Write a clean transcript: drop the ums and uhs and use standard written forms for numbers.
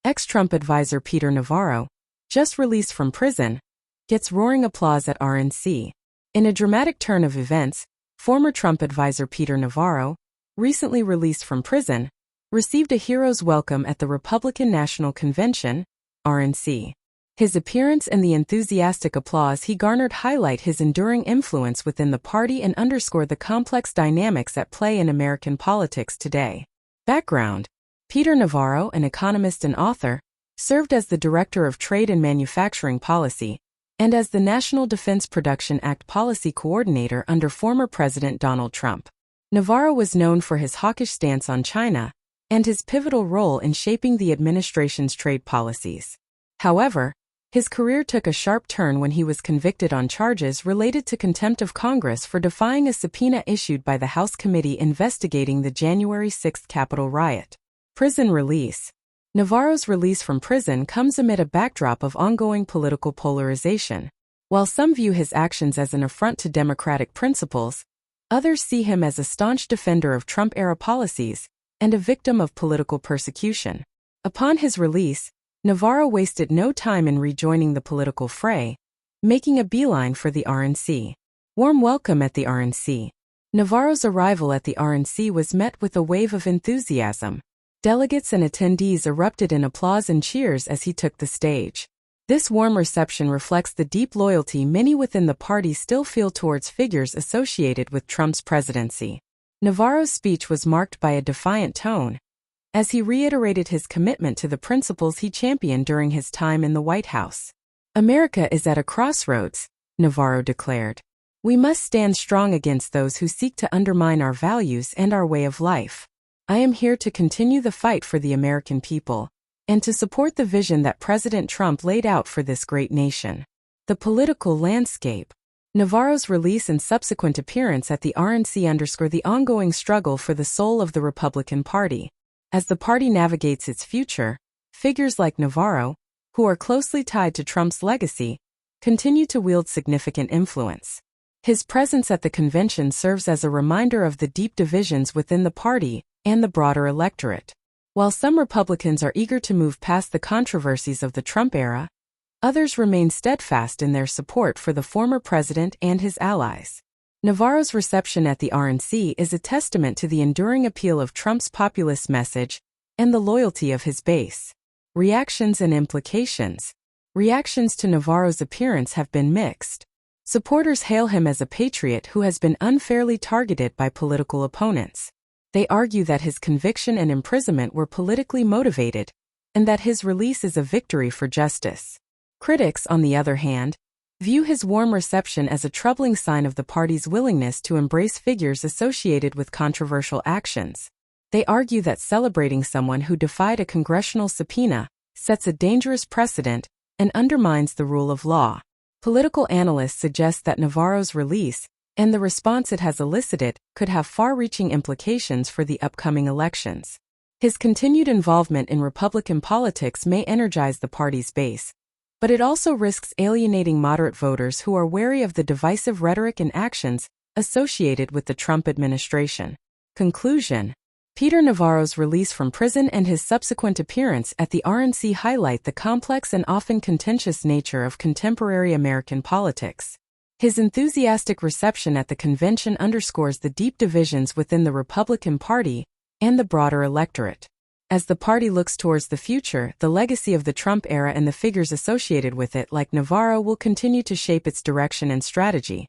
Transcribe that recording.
Ex-Trump advisor Peter Navarro, just released from prison, gets roaring applause at RNC. In a dramatic turn of events, former Trump advisor Peter Navarro, recently released from prison, received a hero's welcome at the Republican National Convention, RNC. His appearance and the enthusiastic applause he garnered highlight his enduring influence within the party and underscore the complex dynamics at play in American politics today. Background: Peter Navarro, an economist and author, served as the Director of Trade and Manufacturing Policy and as the National Defense Production Act Policy Coordinator under former President Donald Trump. Navarro was known for his hawkish stance on China and his pivotal role in shaping the administration's trade policies. However, his career took a sharp turn when he was convicted on charges related to contempt of Congress for defying a subpoena issued by the House committee investigating the January 6 Capitol riot. Prison release. Navarro's release from prison comes amid a backdrop of ongoing political polarization. While some view his actions as an affront to democratic principles, others see him as a staunch defender of Trump-era policies and a victim of political persecution. Upon his release, Navarro wasted no time in rejoining the political fray, making a beeline for the RNC. Warm welcome at the RNC. Navarro's arrival at the RNC was met with a wave of enthusiasm. Delegates and attendees erupted in applause and cheers as he took the stage. This warm reception reflects the deep loyalty many within the party still feel towards figures associated with Trump's presidency. Navarro's speech was marked by a defiant tone, as he reiterated his commitment to the principles he championed during his time in the White House. "America is at a crossroads," Navarro declared. "We must stand strong against those who seek to undermine our values and our way of life. I am here to continue the fight for the American people and to support the vision that President Trump laid out for this great nation." The political landscape. Navarro's release and subsequent appearance at the RNC underscore the ongoing struggle for the soul of the Republican Party. As the party navigates its future, figures like Navarro, who are closely tied to Trump's legacy, continue to wield significant influence. His presence at the convention serves as a reminder of the deep divisions within the party and the broader electorate. While some Republicans are eager to move past the controversies of the Trump era, others remain steadfast in their support for the former president and his allies. Navarro's reception at the RNC is a testament to the enduring appeal of Trump's populist message and the loyalty of his base. Reactions and implications. Reactions to Navarro's appearance have been mixed. Supporters hail him as a patriot who has been unfairly targeted by political opponents. They argue that his conviction and imprisonment were politically motivated, and that his release is a victory for justice. Critics, on the other hand, view his warm reception as a troubling sign of the party's willingness to embrace figures associated with controversial actions. They argue that celebrating someone who defied a congressional subpoena sets a dangerous precedent and undermines the rule of law. Political analysts suggest that Navarro's release and the response it has elicited could have far-reaching implications for the upcoming elections. His continued involvement in Republican politics may energize the party's base, but it also risks alienating moderate voters who are wary of the divisive rhetoric and actions associated with the Trump administration. Conclusion. Peter Navarro's release from prison and his subsequent appearance at the RNC highlight the complex and often contentious nature of contemporary American politics. His enthusiastic reception at the convention underscores the deep divisions within the Republican Party and the broader electorate. As the party looks towards the future, the legacy of the Trump era and the figures associated with it like Navarro will continue to shape its direction and strategy.